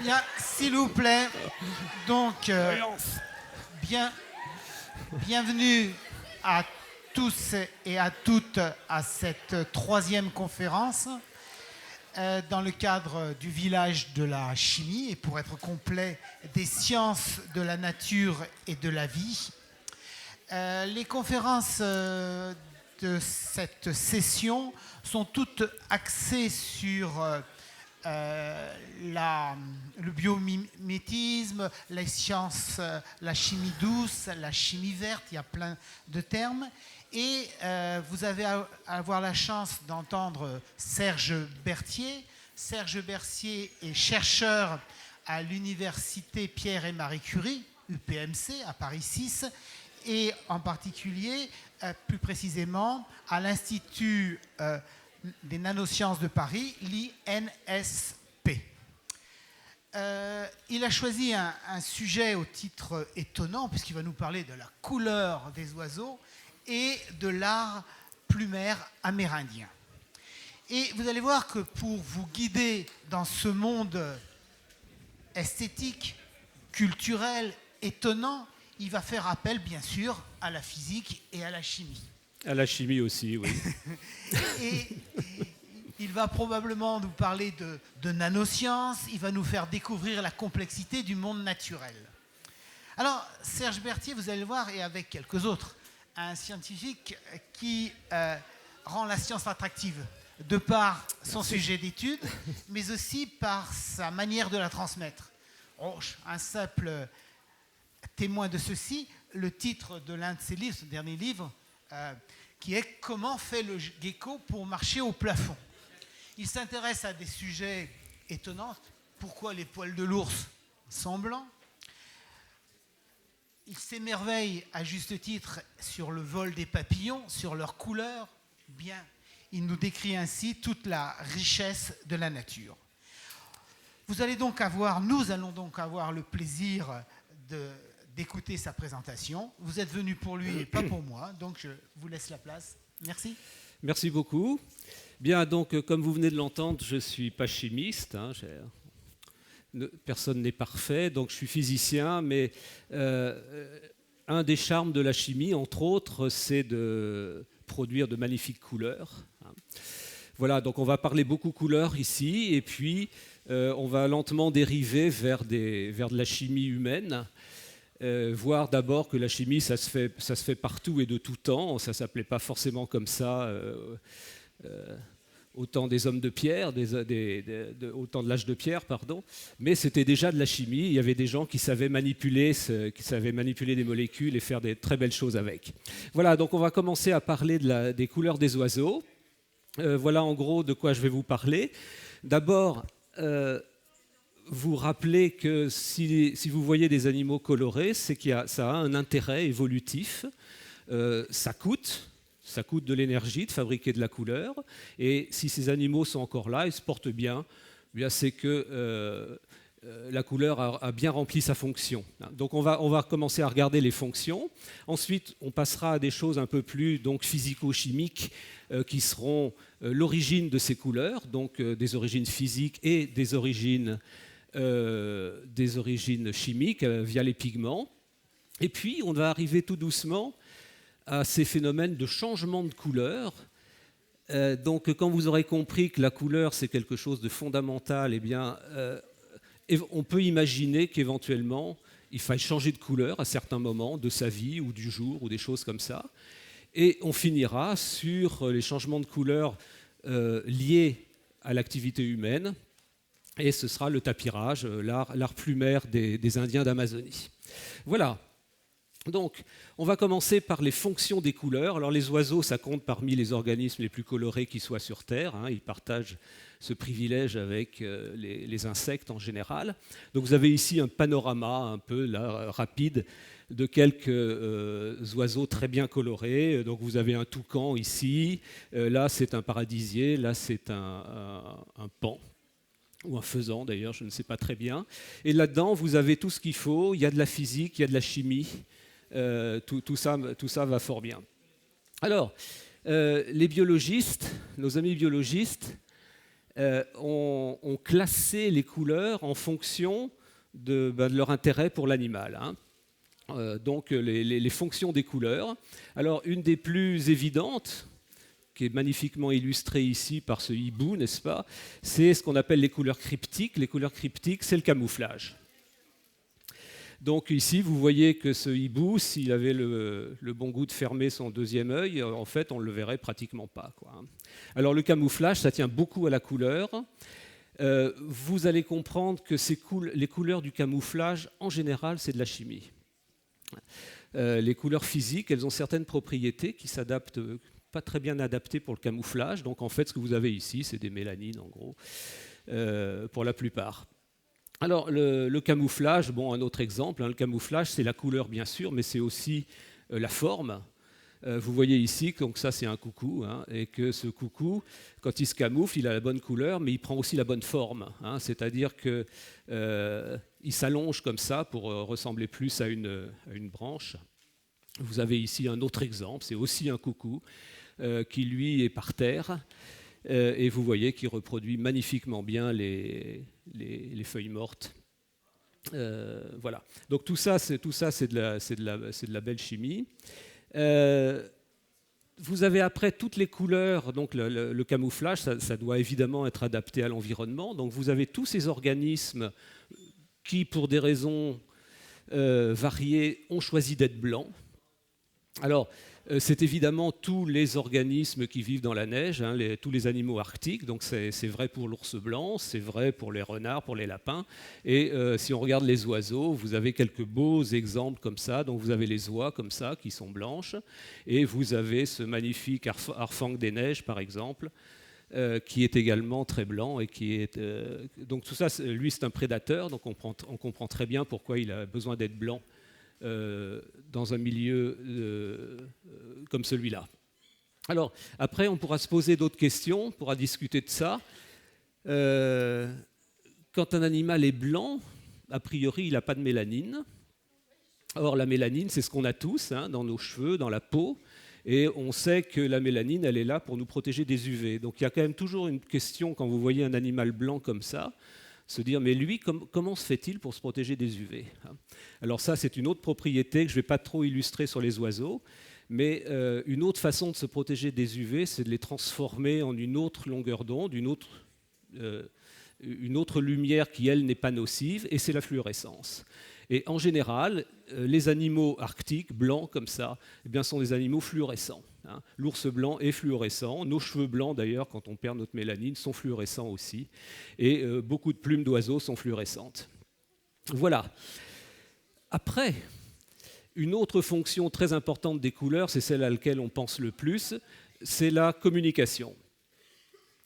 Bien, s'il vous plaît. Donc, bienvenue à tous et à toutes à cette troisième conférence dans le cadre du village de la chimie et pour être complet, des sciences de la nature et de la vie. Les conférences de cette session sont toutes axées sur le biomimétisme, les sciences, la chimie douce, la chimie verte, il y a plein de termes. Et vous allez avoir la chance d'entendre Serge Berthier. Serge Berthier est chercheur à l'université Pierre et Marie Curie, UPMC, à Paris 6, et en particulier, plus précisément, à l'Institut des nanosciences de Paris, l'INSP. Il a choisi un sujet au titre étonnant, puisqu'il va nous parler de la couleur des oiseaux et de l'art plumaire amérindien. Et vous allez voir que pour vous guider dans ce monde esthétique, culturel, étonnant, il va faire appel, bien sûr, à la physique et à la chimie. À la chimie aussi, oui. Et il va probablement nous parler de nanosciences, il va nous faire découvrir la complexité du monde naturel. Alors, Serge Berthier, vous allez le voir, et avec quelques autres, un scientifique qui rend la science attractive de par son sujet d'étude, mais aussi par sa manière de la transmettre. Un simple témoin de ceci, le titre de l'un de ses livres, ce dernier livre, qui est « Comment fait le gecko pour marcher au plafond ?» Il s'intéresse à des sujets étonnants. Pourquoi les poils de l'ours sont blancs? Il s'émerveille à juste titre sur le vol des papillons, sur leur couleur. Bien, il nous décrit ainsi toute la richesse de la nature. Nous allons donc avoir le plaisir d'écouter sa présentation. Vous êtes venus pour lui et pas pour moi, donc je vous laisse la place. Merci. Merci beaucoup. Bien, donc, comme vous venez de l'entendre, je ne suis pas chimiste. Personne n'est parfait, donc je suis physicien, mais un des charmes de la chimie, entre autres, c'est de produire de magnifiques couleurs. Voilà, donc on va parler beaucoup couleurs ici, et puis on va lentement dériver vers de la chimie humaine. Voir d'abord que la chimie, ça se fait partout et de tout temps. Ça ne s'appelait pas forcément comme ça au temps des hommes de pierre, au temps de l'âge de pierre, pardon. Mais c'était déjà de la chimie. Il y avait des gens qui savaient manipuler des molécules et faire des très belles choses avec. Voilà, donc on va commencer à parler des couleurs des oiseaux. Voilà en gros de quoi je vais vous parler. D'abord, vous rappelez que si vous voyez des animaux colorés, c'est que ça a un intérêt évolutif. Ça coûte de l'énergie de fabriquer de la couleur. Et si ces animaux sont encore là, ils se portent bien, c'est que la couleur a bien rempli sa fonction. Donc on va commencer à regarder les fonctions. Ensuite, on passera à des choses un peu plus donc, physico-chimiques qui seront l'origine de ces couleurs, donc des origines physiques et des origines chimiques via les pigments. Et puis, on va arriver tout doucement à ces phénomènes de changement de couleur. Donc, quand vous aurez compris que la couleur, c'est quelque chose de fondamental, eh bien, on peut imaginer qu'éventuellement, il faille changer de couleur à certains moments de sa vie ou du jour ou des choses comme ça. Et on finira sur les changements de couleur liés à l'activité humaine. Et ce sera le tapirage, l'art plumaire des Indiens d'Amazonie. Voilà. Donc, on va commencer par les fonctions des couleurs. Alors, les oiseaux, ça compte parmi les organismes les plus colorés qui soient sur Terre. Ils partagent ce privilège avec les insectes en général. Donc, vous avez ici un panorama un peu là, rapide de quelques oiseaux très bien colorés. Donc, vous avez un toucan ici. Là, c'est un paradisier. Là, c'est un paon. Ou un faisan d'ailleurs, je ne sais pas très bien. Et là-dedans, vous avez tout ce qu'il faut. Il y a de la physique, il y a de la chimie. Tout ça va fort bien. Alors, les biologistes, nos amis biologistes, ont classé les couleurs en fonction de leur intérêt pour l'animal, hein. Donc les fonctions des couleurs. Alors une des plus évidentes, qui est magnifiquement illustrée ici par ce hibou, n'est-ce pas, c'est ce qu'on appelle les couleurs cryptiques. Les couleurs cryptiques, c'est le camouflage. Donc ici, vous voyez que ce hibou, s'il avait le bon goût de fermer son deuxième œil, en fait, on ne le verrait pratiquement pas, quoi. Alors le camouflage, ça tient beaucoup à la couleur. Vous allez comprendre que les couleurs du camouflage, en général, c'est de la chimie. Les couleurs physiques, elles ont certaines propriétés qui s'adaptent, pas très bien adaptées pour le camouflage. Donc en fait, ce que vous avez ici, c'est des mélanines, en gros, pour la plupart. Alors, le camouflage, bon, un autre exemple, hein, le camouflage, c'est la couleur, bien sûr, mais c'est aussi la forme. Vous voyez ici, donc ça, c'est un coucou, hein, et que ce coucou, quand il se camoufle, il a la bonne couleur, mais il prend aussi la bonne forme, hein, c'est-à-dire qu'il s'allonge comme ça pour ressembler plus à une branche. Vous avez ici un autre exemple, c'est aussi un coucou qui, lui, est par terre. Et vous voyez qu'il reproduit magnifiquement bien les feuilles mortes. Voilà. Donc tout ça, c'est de la belle chimie. Vous avez après toutes les couleurs. Donc le camouflage, ça doit évidemment être adapté à l'environnement. Donc vous avez tous ces organismes qui, pour des raisons variées, ont choisi d'être blancs. Alors, c'est évidemment tous les organismes qui vivent dans la neige, hein, tous les animaux arctiques, donc c'est vrai pour l'ours blanc, c'est vrai pour les renards, pour les lapins, et si on regarde les oiseaux, vous avez quelques beaux exemples comme ça, donc vous avez les oies comme ça, qui sont blanches, et vous avez ce magnifique harfang des neiges, par exemple, qui est également très blanc, et qui est... donc tout ça, lui, c'est un prédateur, donc on comprend très bien pourquoi il a besoin d'être blanc dans un milieu comme celui-là. Alors, après, on pourra se poser d'autres questions, on pourra discuter de ça. Quand un animal est blanc, a priori, il n'a pas de mélanine. Or, la mélanine, c'est ce qu'on a tous, hein, dans nos cheveux, dans la peau, et on sait que la mélanine, elle est là pour nous protéger des UV. Donc, il y a quand même toujours une question, quand vous voyez un animal blanc comme ça, se dire, mais lui, comment se fait-il pour se protéger des UV? Alors ça, c'est une autre propriété que je ne vais pas trop illustrer sur les oiseaux, mais une autre façon de se protéger des UV, c'est de les transformer en une autre longueur d'onde, une autre lumière qui, elle, n'est pas nocive, et c'est la fluorescence. Et en général, les animaux arctiques, blancs comme ça, eh bien, sont des animaux fluorescents. Hein. L'ours blanc est fluorescent. Nos cheveux blancs, d'ailleurs, quand on perd notre mélanine, sont fluorescents aussi. Et beaucoup de plumes d'oiseaux sont fluorescentes. Voilà. Après, une autre fonction très importante des couleurs, c'est celle à laquelle on pense le plus, c'est la communication.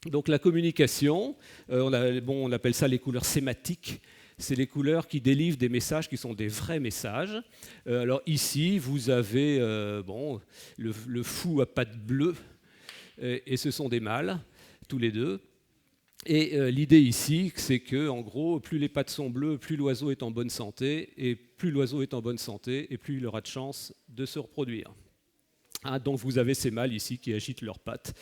Donc la communication, on appelle ça les couleurs sématiques. C'est les couleurs qui délivrent des messages qui sont des vrais messages. Alors ici, vous avez le fou à pattes bleues, et ce sont des mâles, tous les deux. Et l'idée ici, c'est que, en gros, plus les pattes sont bleues, plus l'oiseau est en bonne santé, et plus l'oiseau est en bonne santé, et plus il aura de chance de se reproduire. Hein, donc vous avez ces mâles ici qui agitent leurs pattes.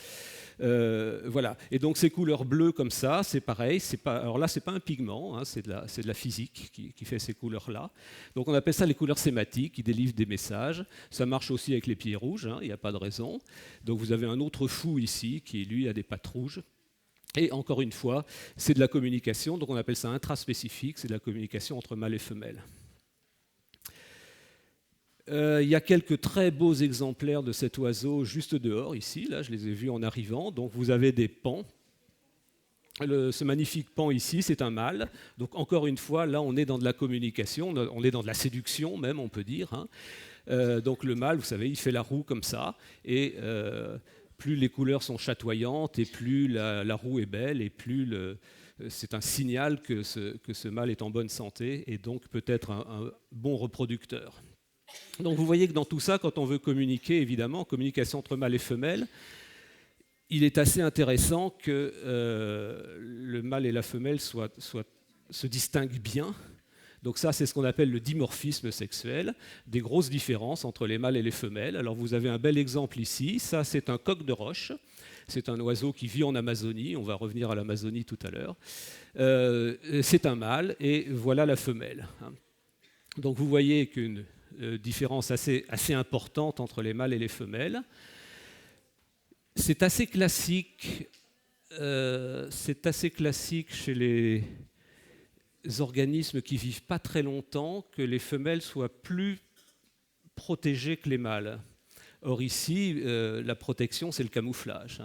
Voilà. Et donc ces couleurs bleues comme ça, c'est pareil. Alors là, c'est pas un pigment, hein, c'est de la physique qui fait ces couleurs-là. Donc on appelle ça les couleurs sématiques, qui délivrent des messages. Ça marche aussi avec les pieds rouges, hein, il n'y a pas de raison. Donc vous avez un autre fou ici qui, lui, a des pattes rouges. Et encore une fois, c'est de la communication. Donc on appelle ça intraspécifique, c'est de la communication entre mâles et femelles. Il y a quelques très beaux exemplaires de cet oiseau juste dehors, ici. Là, je les ai vus en arrivant. Donc, vous avez des pans. Ce magnifique pan ici, c'est un mâle. Donc, encore une fois, là, on est dans de la communication. On est dans de la séduction, même, on peut dire. Hein. Donc, le mâle, vous savez, il fait la roue comme ça. Et plus les couleurs sont chatoyantes, et plus la roue est belle, et plus c'est un signal que ce mâle est en bonne santé, et donc peut-être un bon reproducteur. Donc vous voyez que dans tout ça, quand on veut communiquer, évidemment, communication entre mâles et femelles, il est assez intéressant que le mâle et la femelle se distinguent bien. Donc ça, c'est ce qu'on appelle le dimorphisme sexuel, des grosses différences entre les mâles et les femelles. Alors vous avez un bel exemple ici, ça c'est un coq de roche, c'est un oiseau qui vit en Amazonie, on va revenir à l'Amazonie tout à l'heure. C'est un mâle et voilà la femelle. Donc vous voyez qu'une différence assez importante entre les mâles et les femelles. C'est assez classique chez les organismes qui vivent pas très longtemps que les femelles soient plus protégées que les mâles. Or ici, la protection, c'est le camouflage.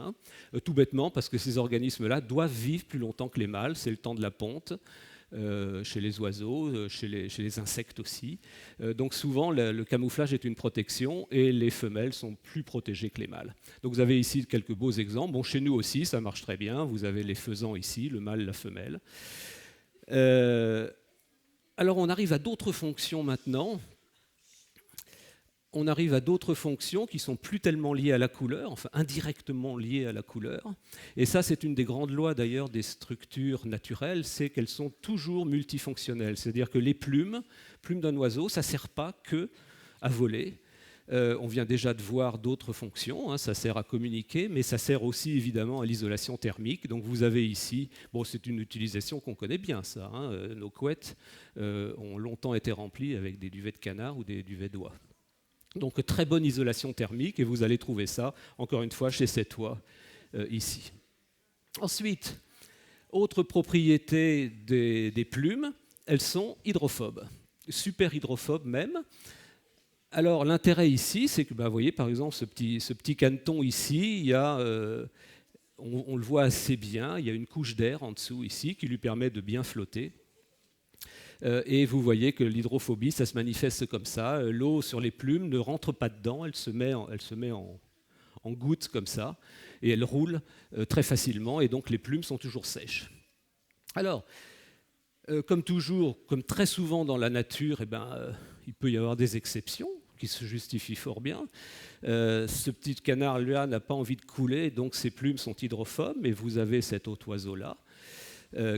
Tout bêtement, parce que ces organismes-là doivent vivre plus longtemps que les mâles, c'est le temps de la ponte, chez les oiseaux, chez les insectes aussi. Donc souvent, le camouflage est une protection et les femelles sont plus protégées que les mâles. Donc vous avez ici quelques beaux exemples. Bon, chez nous aussi, ça marche très bien. Vous avez les faisans ici, le mâle, la femelle. Alors on arrive à d'autres fonctions maintenant. On arrive à d'autres fonctions qui sont plus tellement liées à la couleur, enfin indirectement liées à la couleur. Et ça, c'est une des grandes lois d'ailleurs des structures naturelles, c'est qu'elles sont toujours multifonctionnelles. C'est-à-dire que les plumes d'un oiseau, ça ne sert pas que à voler. On vient déjà de voir d'autres fonctions, ça sert à communiquer, mais ça sert aussi évidemment à l'isolation thermique. Donc vous avez ici, bon, c'est une utilisation qu'on connaît bien, ça. Nos couettes ont longtemps été remplies avec des duvets de canard ou des duvets d'oie. Donc très bonne isolation thermique, et vous allez trouver ça, encore une fois, chez cet oie, ici. Ensuite, autre propriété des plumes, elles sont hydrophobes, super hydrophobes même. Alors l'intérêt ici, c'est que, vous voyez par exemple ce petit caneton ici, il y a, on le voit assez bien, il y a une couche d'air en dessous ici qui lui permet de bien flotter. Et vous voyez que l'hydrophobie, ça se manifeste comme ça. L'eau sur les plumes ne rentre pas dedans, elle se met en gouttes comme ça, et elle roule très facilement, et donc les plumes sont toujours sèches. Alors, comme toujours, comme très souvent dans la nature, il peut y avoir des exceptions qui se justifient fort bien. Ce petit canard-là n'a pas envie de couler, donc ses plumes sont hydrophobes, et vous avez cet autre oiseau-là,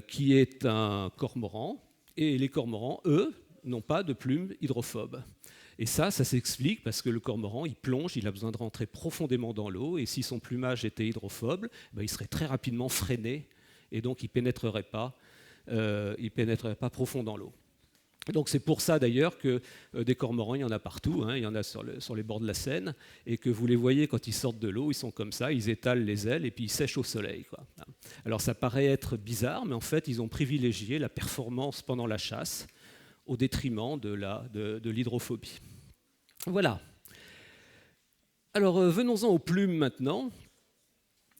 qui est un cormoran. Et les cormorans, eux, n'ont pas de plumes hydrophobes. Et ça s'explique parce que le cormoran, il plonge, il a besoin de rentrer profondément dans l'eau, et si son plumage était hydrophobe, il serait très rapidement freiné, et donc il ne pénétrerait pas profond dans l'eau. Donc c'est pour ça d'ailleurs que des cormorans, il y en a partout, il y en a sur les bords de la Seine, et que vous les voyez quand ils sortent de l'eau, ils sont comme ça, ils étalent les ailes et puis ils sèchent au soleil, quoi. Alors ça paraît être bizarre, mais en fait ils ont privilégié la performance pendant la chasse au détriment de l'hydrophobie. Voilà. Alors venons-en aux plumes maintenant.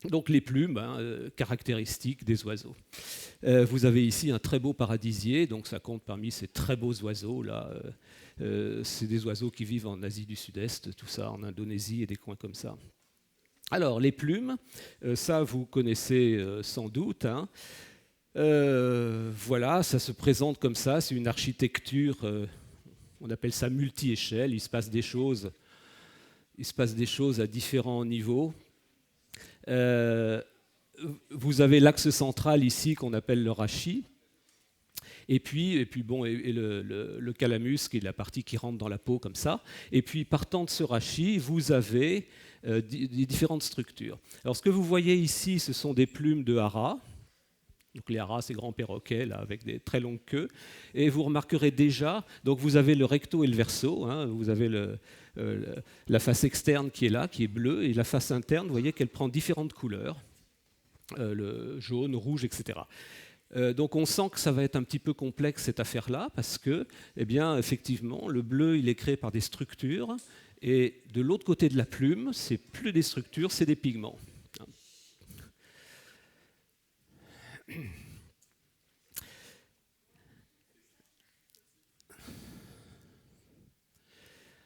Donc les plumes, caractéristiques des oiseaux. Vous avez ici un très beau paradisier, donc ça compte parmi ces très beaux oiseaux là. C'est des oiseaux qui vivent en Asie du Sud-Est, tout ça, en Indonésie et des coins comme ça. Alors les plumes, ça vous connaissez sans doute. Voilà, ça se présente comme ça, c'est une architecture, on appelle ça multi-échelle, il se passe des choses à différents niveaux. Vous avez l'axe central ici qu'on appelle le rachis, et puis le calamus qui est la partie qui rentre dans la peau comme ça, et puis partant de ce rachis, vous avez des différentes structures. Alors ce que vous voyez ici, ce sont des plumes de haras. Donc les haras, ces grands perroquets là, avec des très longues queues, et vous remarquerez déjà, donc vous avez le recto et le verso, vous avez la face externe qui est là, qui est bleue, et la face interne, vous voyez qu'elle prend différentes couleurs, le jaune, rouge, etc. Donc on sent que ça va être un petit peu complexe cette affaire-là, parce que, effectivement, le bleu, il est créé par des structures, et de l'autre côté de la plume, c'est plus des structures, c'est des pigments.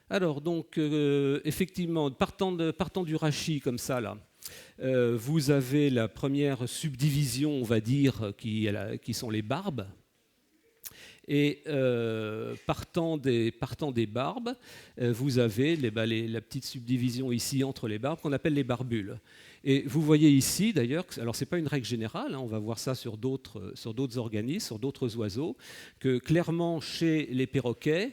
Alors, donc, effectivement, partant du rachis comme ça, là, vous avez la première subdivision, on va dire, qui sont les barbes. Et partant des barbes, vous avez la petite subdivision ici entre les barbes qu'on appelle les barbules. Et vous voyez ici, d'ailleurs, alors ce n'est pas une règle générale, hein, on va voir ça sur d'autres organismes, sur d'autres oiseaux, que clairement chez les perroquets,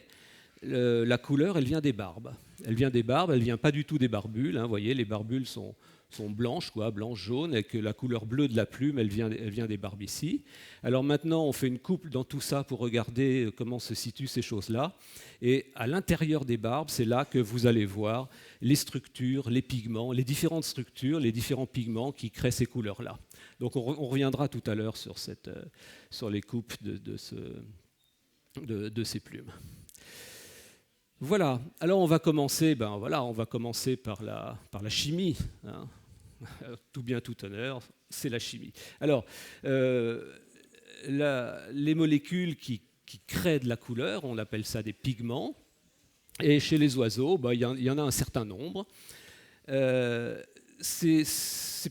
la couleur, elle vient des barbes. Elle vient pas du tout des barbules. Hein, vous voyez, les barbules sont blanches, blanches-jaunes, et que la couleur bleue de la plume, elle vient des barbes ici. Alors maintenant, on fait une coupe dans tout ça pour regarder comment se situent ces choses-là. Et à l'intérieur des barbes, c'est là que vous allez voir les structures, les pigments, les différentes structures, les différents pigments qui créent ces couleurs-là. Donc on reviendra tout à l'heure sur les coupes de ces plumes. Voilà. Alors on va commencer par la chimie. Hein. Tout bien, tout honneur, c'est la chimie. Alors, les molécules qui créent de la couleur, on appelle ça des pigments. Et chez les oiseaux, il y en a un certain nombre. C'est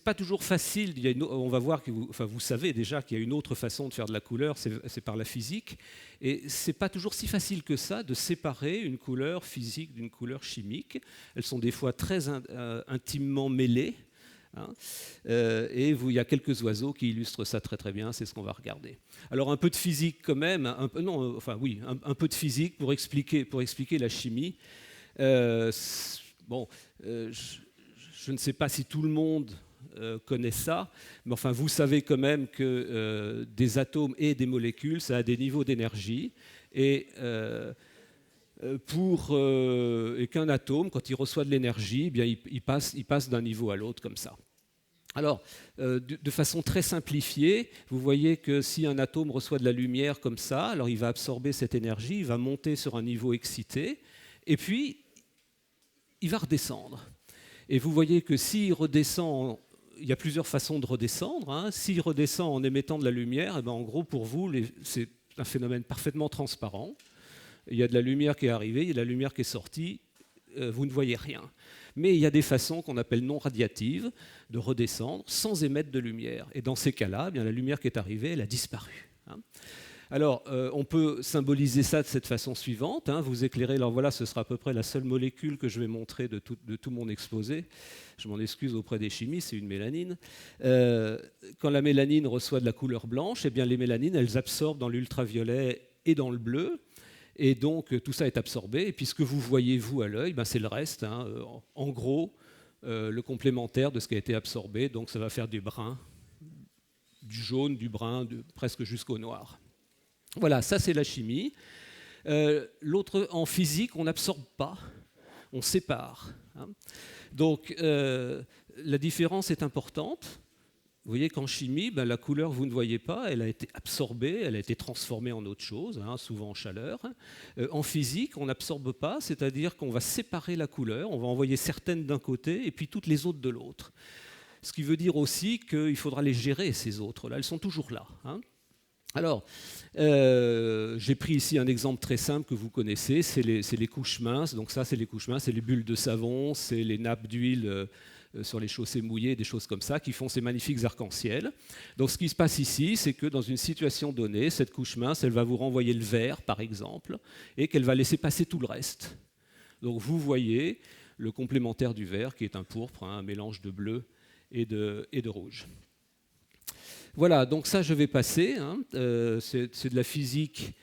pas toujours facile. On va voir que vous savez déjà qu'il y a une autre façon de faire de la couleur, c'est par la physique. Et c'est pas toujours si facile que ça de séparer une couleur physique d'une couleur chimique. Elles sont des fois très intimement mêlées. Hein. Et il y a quelques oiseaux qui illustrent ça très très bien, c'est ce qu'on va regarder. Alors un peu de physique quand même, un peu de physique pour expliquer la chimie. Je ne sais pas si tout le monde connaît ça, mais enfin vous savez quand même que des atomes et des molécules, ça a des niveaux d'énergie, et qu'un atome, quand il reçoit de l'énergie, eh bien, il passe d'un niveau à l'autre comme ça. Alors, de façon très simplifiée, vous voyez que si un atome reçoit de la lumière comme ça, alors il va absorber cette énergie, il va monter sur un niveau excité, et puis il va redescendre. Et vous voyez que s'il redescend, il y a plusieurs façons de redescendre. Hein. S'il redescend en émettant de la lumière, eh bien, en gros, pour vous, c'est un phénomène parfaitement transparent. Il y a de la lumière qui est arrivée, il y a de la lumière qui est sortie, vous ne voyez rien. Mais il y a des façons qu'on appelle non radiatives de redescendre sans émettre de lumière. Et dans ces cas-là, eh bien, la lumière qui est arrivée, elle a disparu. Hein. Alors, on peut symboliser ça de cette façon suivante. Hein. Vous éclairez, alors voilà, ce sera à peu près la seule molécule que je vais montrer de tout mon exposé. Je m'en excuse auprès des chimistes, c'est une mélanine. Quand la mélanine reçoit de la couleur blanche, eh bien, les mélanines, elles absorbent dans l'ultraviolet et dans le bleu. Et donc, tout ça est absorbé. Et puis, ce que vous voyez, vous, à l'œil, ben, c'est le reste. Hein. En gros, le complémentaire de ce qui a été absorbé. Donc, ça va faire du brun, du jaune, du brun, presque jusqu'au noir. Voilà, ça, c'est la chimie. L'autre, en physique, on n'absorbe pas, on sépare. Hein. Donc, la différence est importante. Vous voyez qu'en chimie, la couleur, vous ne voyez pas, elle a été absorbée, elle a été transformée en autre chose, hein, souvent en chaleur. En physique, on n'absorbe pas, c'est-à-dire qu'on va séparer la couleur, on va envoyer certaines d'un côté et puis toutes les autres de l'autre. Ce qui veut dire aussi qu'il faudra les gérer, ces autres-là, elles sont toujours là. Hein. Alors, j'ai pris ici un exemple très simple que vous connaissez, c'est les couches minces. Donc ça, c'est les couches minces, c'est les bulles de savon, c'est les nappes d'huile sur les chaussées mouillées, des choses comme ça, qui font ces magnifiques arcs-en-ciel. Donc ce qui se passe ici, c'est que dans une situation donnée, cette couche mince, elle va vous renvoyer le vert, par exemple, et qu'elle va laisser passer tout le reste. Donc vous voyez le complémentaire du vert, qui est un pourpre, hein, un mélange de bleu et de rouge. Voilà, donc ça je vais passer, hein, c'est de la physique,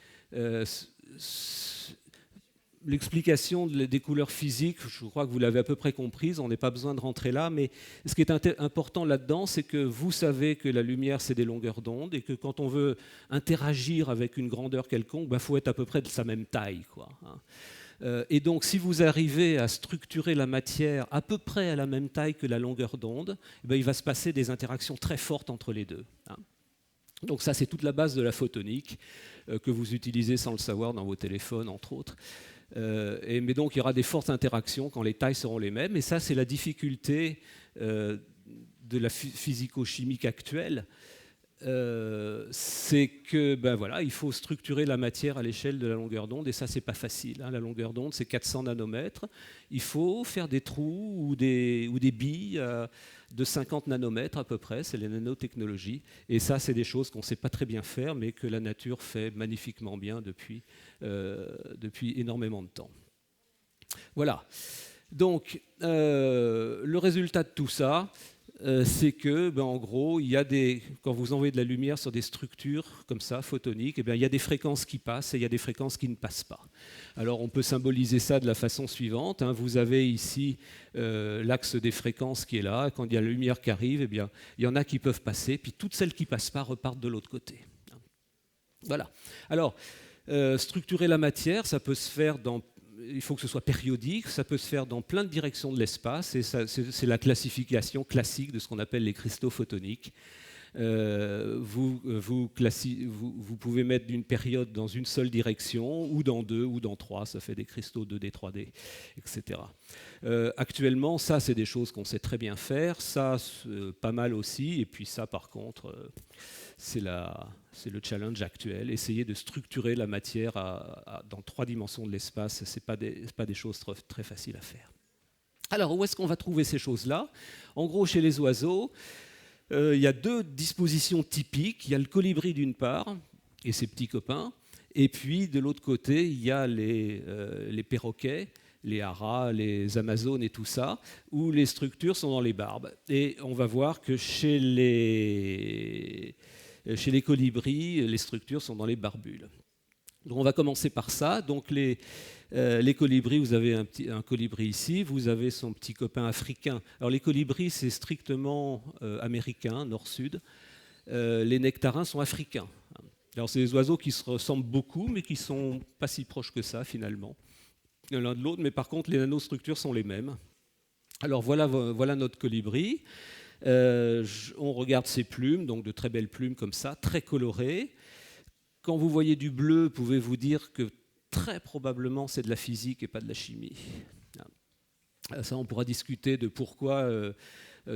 l'explication des couleurs physiques, je crois que vous l'avez à peu près comprise, on n'a pas besoin de rentrer là, mais ce qui est important là-dedans, c'est que vous savez que la lumière c'est des longueurs d'onde et que quand on veut interagir avec une grandeur quelconque, il faut être à peu près de sa même taille, quoi, hein. Et donc, si vous arrivez à structurer la matière à peu près à la même taille que la longueur d'onde, il va se passer des interactions très fortes entre les deux. Hein. Donc ça, c'est toute la base de la photonique que vous utilisez sans le savoir dans vos téléphones, entre autres. Mais donc, il y aura des fortes interactions quand les tailles seront les mêmes. Et ça, c'est la difficulté de la physico-chimique actuelle. c'est que voilà, il faut structurer la matière à l'échelle de la longueur d'onde, et ça, c'est pas facile. Hein. La longueur d'onde, c'est 400 nanomètres. Il faut faire des trous ou des billes de 50 nanomètres à peu près, c'est les nanotechnologies. Et ça, c'est des choses qu'on ne sait pas très bien faire, mais que la nature fait magnifiquement bien depuis énormément de temps. Voilà. Donc, le résultat de tout ça, c'est que, en gros, il y a quand vous envoyez de la lumière sur des structures comme ça, photoniques, il y a des fréquences qui passent et il y a des fréquences qui ne passent pas. Alors, on peut symboliser ça de la façon suivante. Hein. Vous avez ici l'axe des fréquences qui est là. Quand il y a la lumière qui arrive, il y en a qui peuvent passer, puis toutes celles qui ne passent pas repartent de l'autre côté. Voilà. Alors, structurer la matière, ça peut se faire il faut que ce soit périodique, ça peut se faire dans plein de directions de l'espace, et c'est la classification classique de ce qu'on appelle les cristaux photoniques. Vous pouvez mettre d'une période dans une seule direction, ou dans deux, ou dans trois, ça fait des cristaux 2D, 3D, etc. Actuellement, ça, c'est des choses qu'on sait très bien faire, ça, pas mal aussi, et puis ça, par contre, c'est le challenge actuel. Essayer de structurer la matière dans 3 dimensions de l'espace, ce n'est pas des choses très faciles à faire. Alors, où est-ce qu'on va trouver ces choses-là? En gros, chez les oiseaux, il y a 2 dispositions typiques. Il y a le colibri d'une part, et ses petits copains, et puis de l'autre côté, il y a les perroquets, les haras, les amazones et tout ça, où les structures sont dans les barbes. Et on va voir que chez les colibris, les structures sont dans les barbules. Donc on va commencer par ça. Donc les colibris, vous avez un colibri ici, vous avez son petit copain africain. Alors les colibris, c'est strictement américain, nord-sud. Les nectarins sont africains. Alors c'est des oiseaux qui se ressemblent beaucoup, mais qui ne sont pas si proches que ça finalement, l'un de l'autre. Mais par contre, les nanostructures sont les mêmes. Alors voilà notre colibri. On regarde ses plumes, donc de très belles plumes comme ça, très colorées. Quand vous voyez du bleu, pouvez-vous dire que très probablement c'est de la physique et pas de la chimie. Ça, on pourra discuter de pourquoi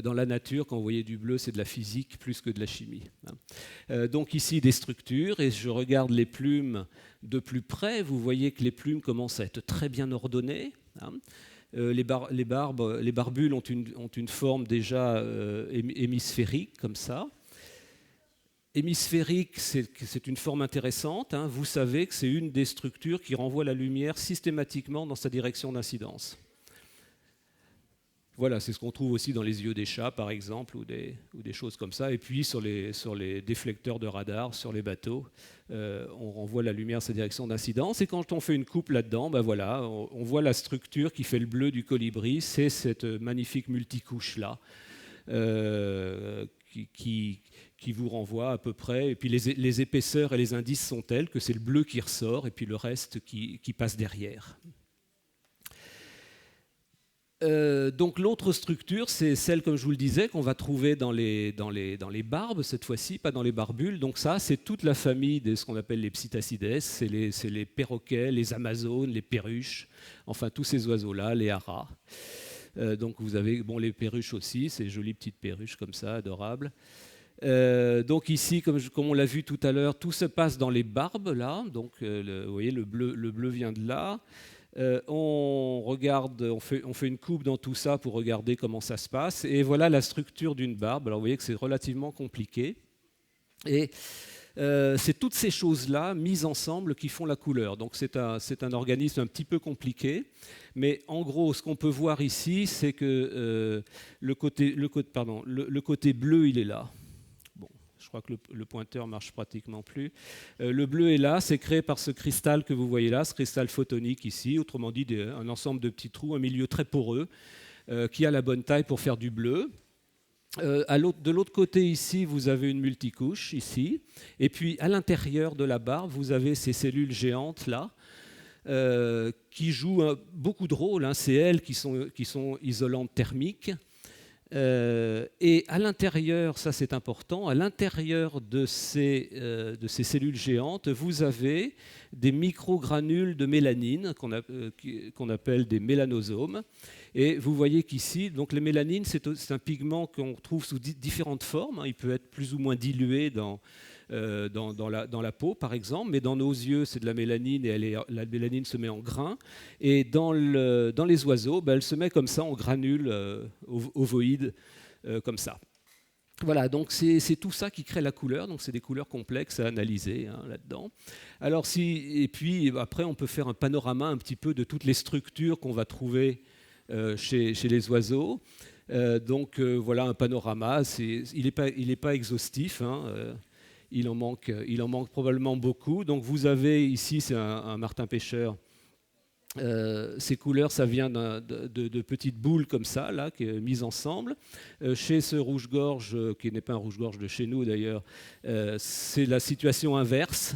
dans la nature, quand vous voyez du bleu, c'est de la physique plus que de la chimie. Donc ici, des structures, et je regarde les plumes de plus près. Vous voyez que les plumes commencent à être très bien ordonnées. Les barbules ont une forme déjà hémisphérique, comme ça. Hémisphérique, c'est une forme intéressante. Hein. Vous savez que c'est une des structures qui renvoie la lumière systématiquement dans sa direction d'incidence. Voilà, c'est ce qu'on trouve aussi dans les yeux des chats, par exemple, ou des choses comme ça. Et puis sur les déflecteurs de radar, sur les bateaux, on renvoie la lumière à sa direction d'incidence. Et quand on fait une coupe là-dedans, voilà, on voit la structure qui fait le bleu du colibri. C'est cette magnifique multicouche-là qui vous renvoie à peu près. Et puis les épaisseurs et les indices sont tels que c'est le bleu qui ressort et puis le reste qui passe derrière. Donc l'autre structure, c'est celle, comme je vous le disais, qu'on va trouver dans les barbes, cette fois-ci, pas dans les barbules. Donc ça, c'est toute la famille de ce qu'on appelle les psittacides, c'est les perroquets, les amazones, les perruches, enfin tous ces oiseaux-là, les haras. Donc vous avez les perruches aussi, ces jolies petites perruches comme ça, adorables. Donc ici, comme on l'a vu tout à l'heure, tout se passe dans les barbes, là. Donc vous voyez, le bleu vient de là. On regarde, on fait une coupe dans tout ça pour regarder comment ça se passe. Et voilà la structure d'une barbe. Alors vous voyez que c'est relativement compliqué. Et c'est toutes ces choses-là mises ensemble qui font la couleur. Donc c'est un organisme un petit peu compliqué. Mais en gros, ce qu'on peut voir ici, c'est que le côté bleu, il est là. Je crois que le pointeur marche pratiquement plus. Le bleu est là, c'est créé par ce cristal que vous voyez là, ce cristal photonique ici, autrement dit un ensemble de petits trous, un milieu très poreux, qui a la bonne taille pour faire du bleu. De l'autre côté ici, vous avez une multicouche ici, et puis à l'intérieur de la barbe, vous avez ces cellules géantes là, qui jouent beaucoup de rôles. Hein. C'est elles qui sont isolantes thermiques. Et à l'intérieur, ça c'est important, à l'intérieur de ces cellules géantes, vous avez des microgranules de mélanine qu'on appelle des mélanosomes. Et vous voyez qu'ici, donc les mélanines, c'est un pigment qu'on trouve sous différentes formes. Il peut être plus ou moins dilué dans la peau, par exemple, mais dans nos yeux, c'est de la mélanine et la mélanine se met en grains. Et dans les oiseaux, elle se met comme ça en granules ovoïdes, comme ça. Voilà, donc c'est tout ça qui crée la couleur. Donc c'est des couleurs complexes à analyser là-dedans. Alors et puis après, on peut faire un panorama un petit peu de toutes les structures qu'on va trouver chez les oiseaux. Voilà un panorama. Il n'est pas exhaustif. Il en manque probablement beaucoup. Donc vous avez ici, c'est un martin-pêcheur. Ces couleurs, ça vient de petites boules comme ça, là, qui est mises ensemble. Chez ce rouge-gorge, qui n'est pas un rouge-gorge de chez nous d'ailleurs, c'est la situation inverse.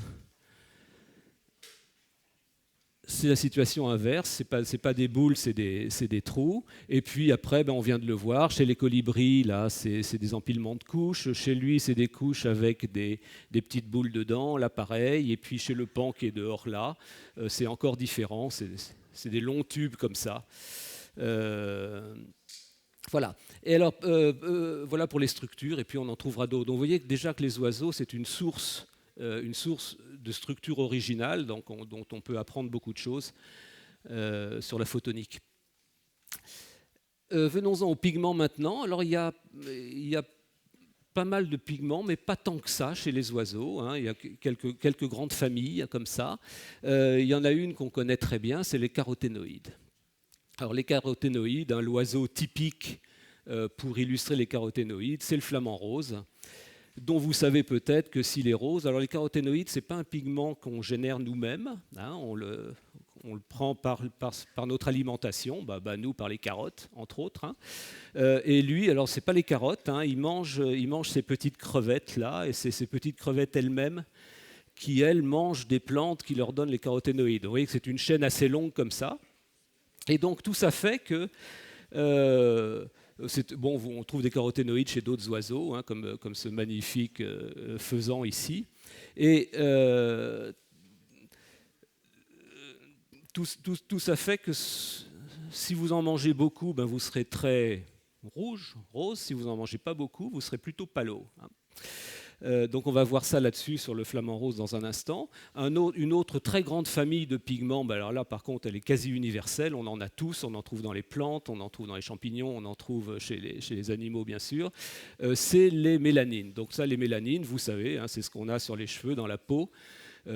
C'est la situation inverse, c'est pas des boules, c'est des trous. Et puis après, on vient de le voir, chez les colibris, là, c'est des empilements de couches. Chez lui, c'est des couches avec des petites boules dedans, là pareil. Et puis chez le paon qui est dehors là, c'est encore différent, c'est des longs tubes comme ça. Voilà. Et alors, voilà pour les structures, et puis on en trouvera d'autres. Donc vous voyez déjà que les oiseaux, c'est une source de structure originale, dont on peut apprendre beaucoup de choses sur la photonique. Venons-en aux pigments maintenant. Alors il y a pas mal de pigments, mais pas tant que ça chez les oiseaux. Il y a quelques grandes familles comme ça. Il y en a une qu'on connaît très bien, c'est les caroténoïdes. Alors les caroténoïdes, l'oiseau typique pour illustrer les caroténoïdes, c'est le flamant rose, dont vous savez peut-être que s'il est rose, alors les caroténoïdes, ce n'est pas un pigment qu'on génère nous-mêmes, on le prend par notre alimentation, nous par les carottes, entre autres. Et lui, alors ce n'est pas les carottes, il mange ces petites crevettes-là, et c'est ces petites crevettes elles-mêmes qui, elles, mangent des plantes qui leur donnent les caroténoïdes. Vous voyez que c'est une chaîne assez longue comme ça. Et donc tout ça fait que... on trouve des caroténoïdes chez d'autres oiseaux, comme ce magnifique faisan ici. Et tout ça fait que si vous en mangez beaucoup, vous serez très rose. Si vous n'en mangez pas beaucoup, vous serez plutôt palo. Donc on va voir ça là-dessus sur le flamant rose dans un instant. Une autre très grande famille de pigments, alors là par contre elle est quasi universelle, on en a tous, on en trouve dans les plantes, on en trouve dans les champignons, on en trouve chez les animaux bien sûr, c'est les mélanines. Donc ça les mélanines, vous savez, c'est ce qu'on a sur les cheveux, dans la peau,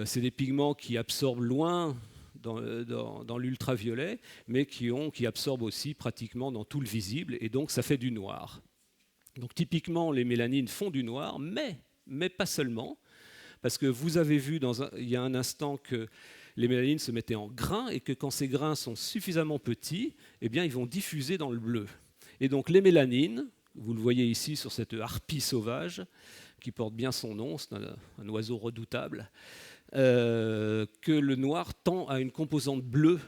c'est des pigments qui absorbent loin dans l'ultraviolet, mais qui absorbent aussi pratiquement dans tout le visible, et donc ça fait du noir. Donc typiquement les mélanines font du noir, mais pas seulement, parce que vous avez vu il y a un instant que les mélanines se mettaient en grains et que quand ces grains sont suffisamment petits, ils vont diffuser dans le bleu. Et donc les mélanines, vous le voyez ici sur cette harpie sauvage, qui porte bien son nom, c'est un oiseau redoutable, que le noir tend à une composante bleue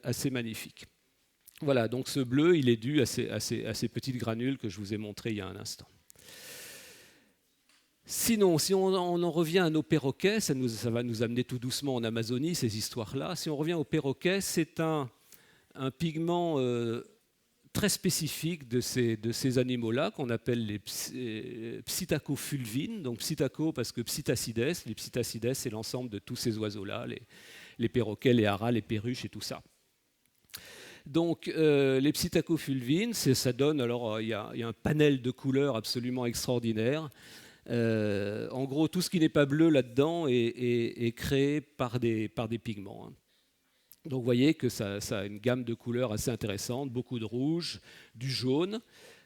assez magnifique. Voilà, donc ce bleu, il est dû à ces petites granules que je vous ai montrées il y a un instant. Sinon, si on en revient à nos perroquets, ça va nous amener tout doucement en Amazonie, ces histoires-là. Si on revient aux perroquets, c'est un pigment très spécifique de ces animaux-là, qu'on appelle les psittacofulvines. Donc psittaco parce que psittacides, les psittacides, c'est l'ensemble de tous ces oiseaux-là, les perroquets, les haras, les perruches et tout ça. Donc les psittacofulvines, ça donne, alors il y a un panel de couleurs absolument extraordinaire. En gros, tout ce qui n'est pas bleu là-dedans est créé par des pigments. Donc vous voyez que ça a une gamme de couleurs assez intéressante, beaucoup de rouge, du jaune.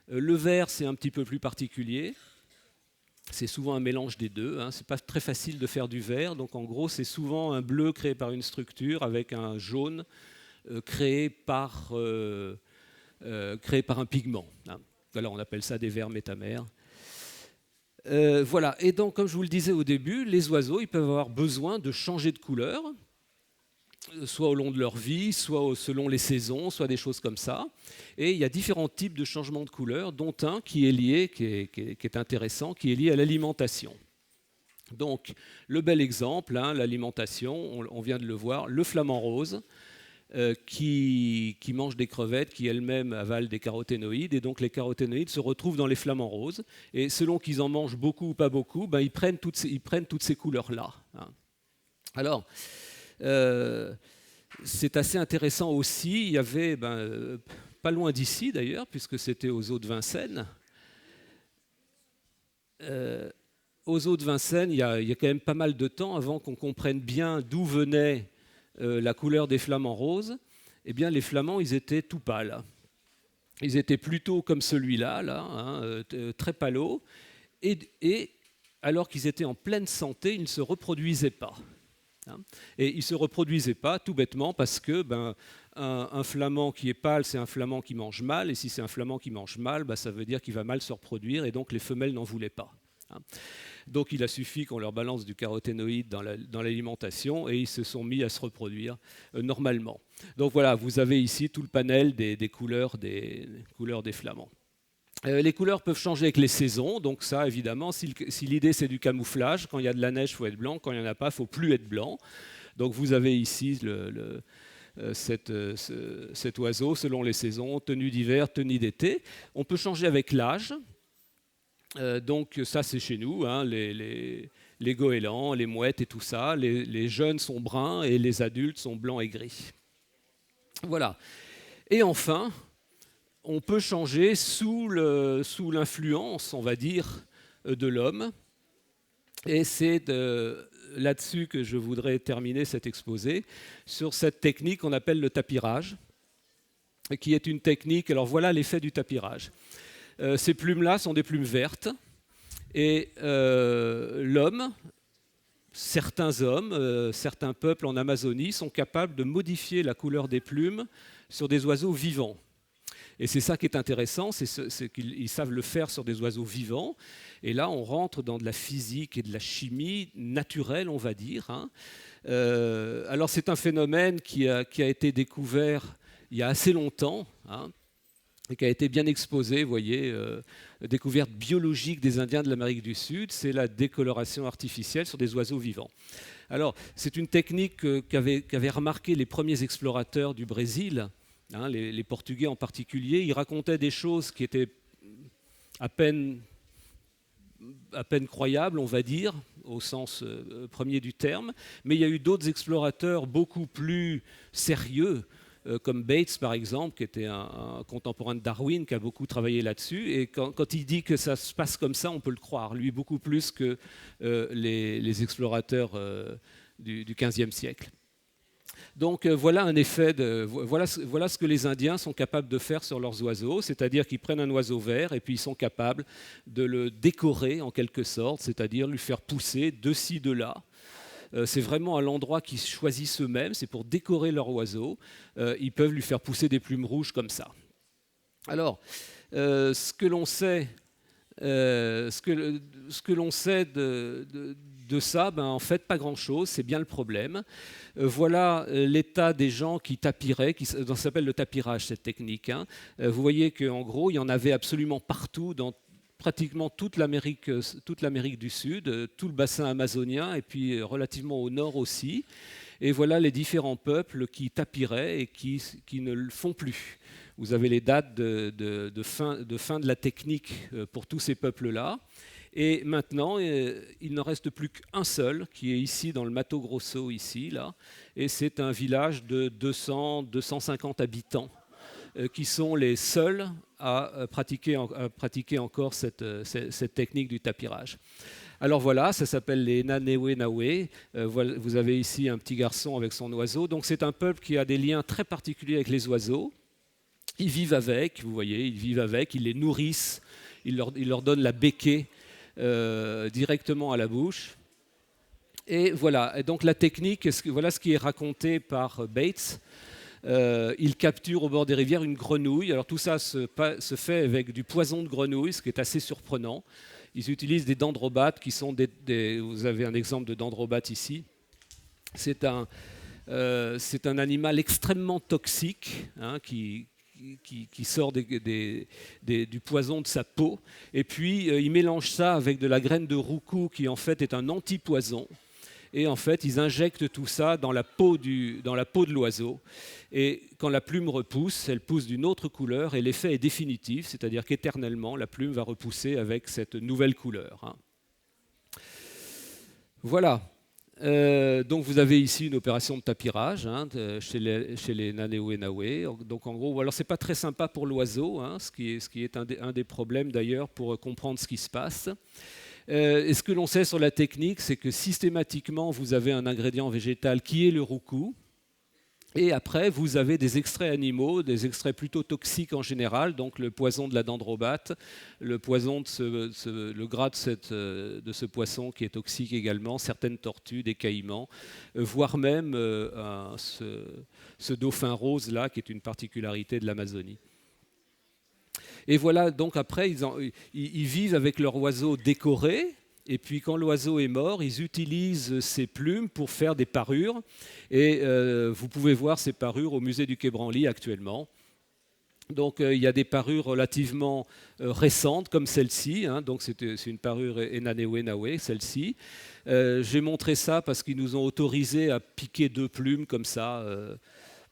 Le vert, c'est un petit peu plus particulier. C'est souvent un mélange des deux. C'est pas très facile de faire du vert. Donc en gros, c'est souvent un bleu créé par une structure avec un jaune créé par un pigment. Alors on appelle ça des verts métamères. Voilà. Et donc, comme je vous le disais au début, les oiseaux, ils peuvent avoir besoin de changer de couleur. soit au long de leur vie, soit selon les saisons, soit des choses comme ça. Et il y a différents types de changements de couleur, dont un qui est lié, qui est intéressant, qui est lié à l'alimentation. Donc, le bel exemple, hein, l'alimentation, on vient de le voir, le flamant rose, qui mange des crevettes, qui elles-mêmes avalent des caroténoïdes, et donc les caroténoïdes se retrouvent dans les flamants roses, et selon qu'ils en mangent beaucoup ou pas beaucoup, ben, ils prennent toutes ces couleurs-là. Hein. Alors, c'est assez intéressant aussi, il y avait, pas loin d'ici d'ailleurs, puisque c'était aux eaux de Vincennes, aux eaux de Vincennes, il y a quand même pas mal de temps avant qu'on comprenne bien d'où venait la couleur des flamants roses. Eh bien, les flamands, ils étaient tout pâles. Ils étaient plutôt comme celui-là, hein, très palos. Et alors qu'ils étaient en pleine santé, ils ne se reproduisaient pas. Hein. Et ils ne se reproduisaient pas tout bêtement parce que un flamand qui est pâle, c'est un flamand qui mange mal. Et si c'est un flamand qui mange mal, ça veut dire qu'il va mal se reproduire. Et donc, les femelles n'en voulaient pas. Hein. Donc il a suffi qu'on leur balance du caroténoïde dans l'alimentation et ils se sont mis à se reproduire normalement. Donc voilà, vous avez ici tout le panel des couleurs des flamands. Les couleurs peuvent changer avec les saisons, donc ça évidemment, si l'idée c'est du camouflage, quand il y a de la neige, il faut être blanc, quand il n'y en a pas, il ne faut plus être blanc. Donc vous avez ici cet oiseau selon les saisons, tenue d'hiver, tenue d'été. On peut changer avec l'âge. Donc ça c'est chez nous, hein, les goélands, les mouettes et tout ça. Les jeunes sont bruns et les adultes sont blancs et gris. Voilà. Et enfin, on peut changer sous l'influence, on va dire, de l'homme. Et c'est là-dessus que je voudrais terminer cet exposé, sur cette technique qu'on appelle le tapirage, qui est une technique, alors voilà l'effet du tapirage. Ces plumes-là sont des plumes vertes et l'homme, certains hommes, certains peuples en Amazonie sont capables de modifier la couleur des plumes sur des oiseaux vivants. Et c'est ça qui est intéressant, c'est qu'ils savent le faire sur des oiseaux vivants. Et là, on rentre dans de la physique et de la chimie naturelle, on va dire. Hein. Alors c'est un phénomène qui a été découvert il y a assez longtemps, hein, et qui a été bien exposé, vous voyez, découverte biologique des Indiens de l'Amérique du Sud, c'est la décoloration artificielle sur des oiseaux vivants. Alors, c'est une technique qu'avaient remarqué les premiers explorateurs du Brésil, hein, les Portugais en particulier. Ils racontaient des choses qui étaient à peine croyables, on va dire, au sens premier du terme, mais il y a eu d'autres explorateurs beaucoup plus sérieux, comme Bates par exemple, qui était un contemporain de Darwin, qui a beaucoup travaillé là-dessus, et quand il dit que ça se passe comme ça, on peut le croire, lui beaucoup plus que les explorateurs du XVe siècle. Donc voilà un effet voilà ce que les Indiens sont capables de faire sur leurs oiseaux, c'est-à-dire qu'ils prennent un oiseau vert et puis ils sont capables de le décorer en quelque sorte, c'est-à-dire lui faire pousser de ci, de là. C'est vraiment à l'endroit qu'ils choisissent eux-mêmes, c'est pour décorer leur oiseau. Ils peuvent lui faire pousser des plumes rouges comme ça. Alors, ce que l'on sait, de ça, en fait, pas grand-chose, c'est bien le problème. Voilà l'état des gens qui tapiraient, ça s'appelle le tapirage, cette technique. Hein. Vous voyez qu'en gros, il y en avait absolument partout, dans pratiquement toute l'Amérique du Sud, tout le bassin amazonien, et puis relativement au nord aussi. Et voilà les différents peuples qui tapiraient et qui ne le font plus. Vous avez les dates de fin de la technique pour tous ces peuples-là. Et maintenant, il n'en reste plus qu'un seul, qui est ici dans le Mato Grosso, ici, là. Et c'est un village de 200-250 habitants qui sont les seuls à pratiquer encore cette technique du tapirage. Alors voilà, ça s'appelle les Nanewe-Nawe. Vous avez ici un petit garçon avec son oiseau. Donc c'est un peuple qui a des liens très particuliers avec les oiseaux. Ils vivent avec, vous voyez, ils les nourrissent, ils leur donnent la béquée directement à la bouche. Et voilà, et donc la technique, voilà ce qui est raconté par Bates. Il capture au bord des rivières une grenouille. Alors tout ça se fait avec du poison de grenouille, ce qui est assez surprenant. Ils utilisent des dendrobates qui sont vous avez un exemple de dendrobate ici. C'est un C'est un animal extrêmement toxique qui sort du poison de sa peau. Et puis, il mélange ça avec de la graine de roucou qui, en fait, est un antipoison. Et en fait, ils injectent tout ça dans la peau de l'oiseau. Et quand la plume repousse, elle pousse d'une autre couleur et l'effet est définitif, c'est-à-dire qu'éternellement, la plume va repousser avec cette nouvelle couleur. Voilà. Donc vous avez ici une opération de tapirage chez les Nanewe-Nawe. Donc en gros, alors c'est pas très sympa pour l'oiseau, ce qui est un des problèmes d'ailleurs pour comprendre ce qui se passe. Et ce que l'on sait sur la technique, c'est que systématiquement, vous avez un ingrédient végétal qui est le roucou. Et après, vous avez des extraits animaux, des extraits plutôt toxiques en général, donc le poison de la dendrobate, le poison le gras de ce poisson qui est toxique également, certaines tortues, des caïmans, voire même ce dauphin rose là, qui est une particularité de l'Amazonie. Et voilà, donc après, ils vivent avec leur oiseau décoré. Et puis quand l'oiseau est mort, ils utilisent ses plumes pour faire des parures. Et vous pouvez voir ces parures au musée du Quai Branly actuellement. Donc il y a des parures relativement récentes comme celle-ci. Donc c'est une parure Enanewe-Nawe, celle-ci. J'ai montré ça parce qu'ils nous ont autorisé à piquer 2 plumes comme ça.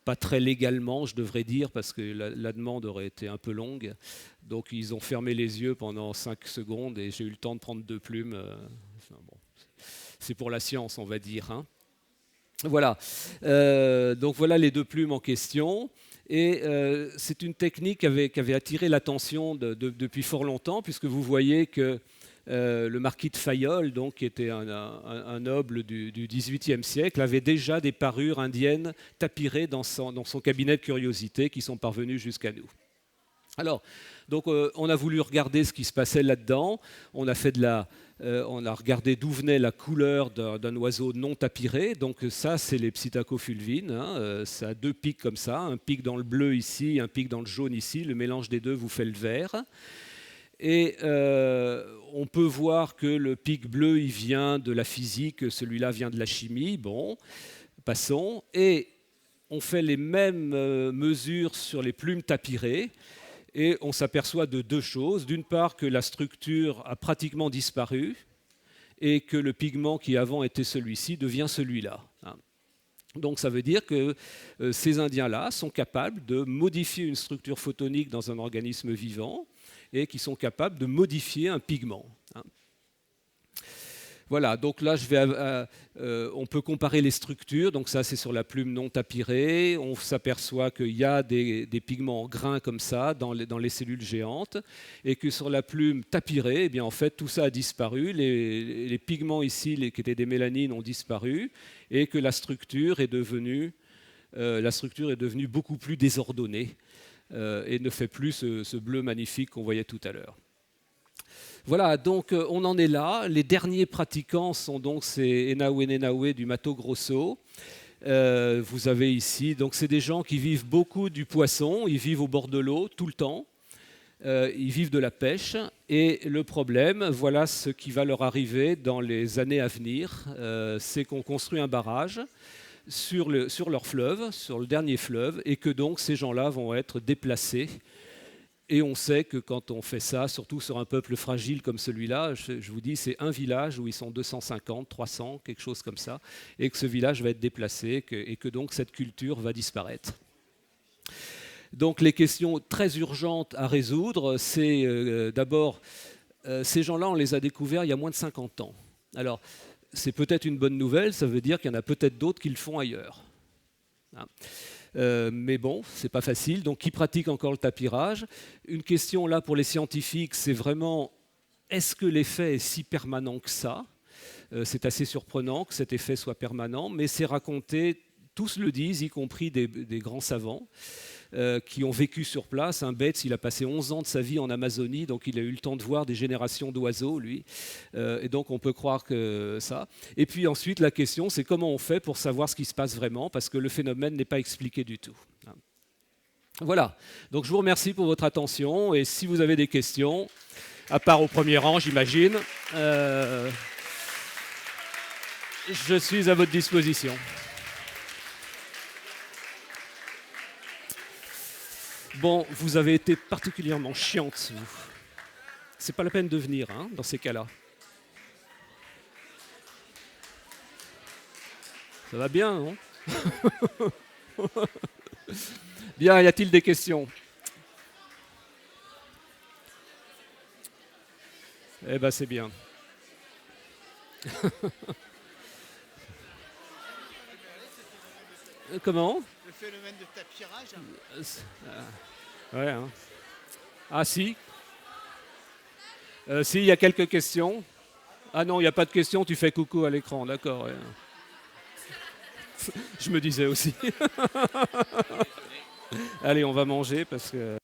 Pas très légalement, je devrais dire, parce que la demande aurait été un peu longue. Donc ils ont fermé les yeux pendant 5 secondes et j'ai eu le temps de prendre 2 plumes. Bon, c'est pour la science, on va dire. Voilà. Donc voilà les 2 plumes en question. Et c'est une technique qui avait attiré l'attention depuis fort longtemps, puisque vous voyez que le marquis de Fayolle, donc, qui était un noble du XVIIIe siècle, avait déjà des parures indiennes tapirées dans son cabinet de curiosités qui sont parvenues jusqu'à nous. Alors, donc, on a voulu regarder ce qui se passait là-dedans. On a regardé d'où venait la couleur d'un oiseau non tapiré. Donc ça, c'est les psittacofulvines. Ça a 2 pics comme ça, un pic dans le bleu ici, un pic dans le jaune ici. Le mélange des 2 vous fait le vert. Et on peut voir que le pic bleu, il vient de la physique, celui-là vient de la chimie. Bon, passons. Et on fait les mêmes mesures sur les plumes tapirées. Et on s'aperçoit de 2 choses. D'une part, que la structure a pratiquement disparu et que le pigment qui avant était celui-ci devient celui-là. Donc ça veut dire que ces Indiens-là sont capables de modifier une structure photonique dans un organisme vivant et qui sont capables de modifier un pigment. Voilà, donc là, on peut comparer les structures. Donc ça, c'est sur la plume non tapirée. On s'aperçoit qu'il y a des pigments en grains comme ça dans les cellules géantes, et que sur la plume tapirée, eh bien, en fait, tout ça a disparu. Les pigments ici, qui étaient des mélanines, ont disparu, et que la structure est devenue beaucoup plus désordonnée et ne fait plus ce bleu magnifique qu'on voyait tout à l'heure. Voilà, donc on en est là. Les derniers pratiquants sont donc ces Enawe-Nenawe du Mato Grosso. Vous avez ici, donc c'est des gens qui vivent beaucoup du poisson, ils vivent au bord de l'eau tout le temps, ils vivent de la pêche. Et le problème, voilà ce qui va leur arriver dans les années à venir, c'est qu'on construit un barrage sur leur fleuve, sur le dernier fleuve, et que donc ces gens-là vont être déplacés. Et on sait que quand on fait ça, surtout sur un peuple fragile comme celui-là, je vous dis, c'est un village où ils sont 250, 300, quelque chose comme ça, et que ce village va être déplacé et que donc cette culture va disparaître. Donc les questions très urgentes à résoudre, c'est d'abord, ces gens-là, on les a découverts il y a moins de 50 ans. Alors, c'est peut-être une bonne nouvelle, ça veut dire qu'il y en a peut-être d'autres qui le font ailleurs. Mais bon, c'est pas facile. Donc, qui pratique encore le tapirage? Une question là pour les scientifiques, c'est vraiment, est-ce que l'effet est si permanent que ça? C'est assez surprenant que cet effet soit permanent, mais c'est raconté, tous le disent, y compris des grands savants qui ont vécu sur place. Un Betz, il a passé 11 ans de sa vie en Amazonie, donc il a eu le temps de voir des générations d'oiseaux, lui. Et donc on peut croire que ça. Et puis ensuite, la question, c'est comment on fait pour savoir ce qui se passe vraiment, parce que le phénomène n'est pas expliqué du tout. Voilà. Donc je vous remercie pour votre attention, et si vous avez des questions, à part au premier rang, j'imagine, je suis à votre disposition. Bon, vous avez été particulièrement chiante, vous. C'est pas la peine de venir, hein, dans ces cas-là. Ça va bien, non? Bien, y a-t-il des questions? Eh ben, c'est bien. Comment? Le phénomène de tapirage. Ouais, hein. Ah si. Si, il y a quelques questions. Ah non, il n'y a pas de questions, tu fais coucou à l'écran, d'accord. Ouais. Je me disais aussi. Allez, on va manger parce que...